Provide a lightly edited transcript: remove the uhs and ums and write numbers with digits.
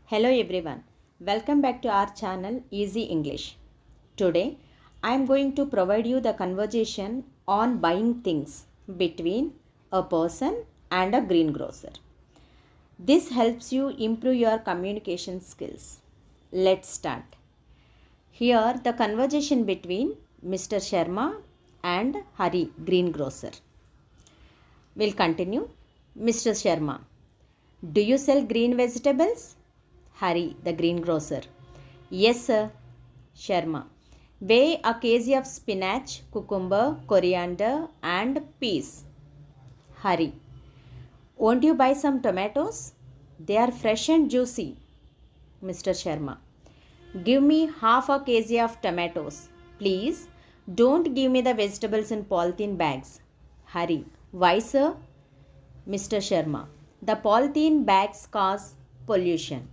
Hello everyone, welcome back to our channel Easy English. Today I am going to provide you the conversation on buying things between a person and a greengrocer. This helps you improve your communication skills. Let's start. Here the conversation between Mr. Sharma and Hari, greengrocer. We'll continue. Mr. Sharma, do you sell green vegetables? Hari, the greengrocer. Yes, sir. Sharma. Weigh a kg of spinach, cucumber, coriander, and peas. Hari. Won't you buy some tomatoes? They are fresh and juicy. Mr. Sharma. Give me half a kg of tomatoes. Please don't give me the vegetables in polythene bags. Hari. Why, sir? Mr. Sharma. The polythene bags cause pollution.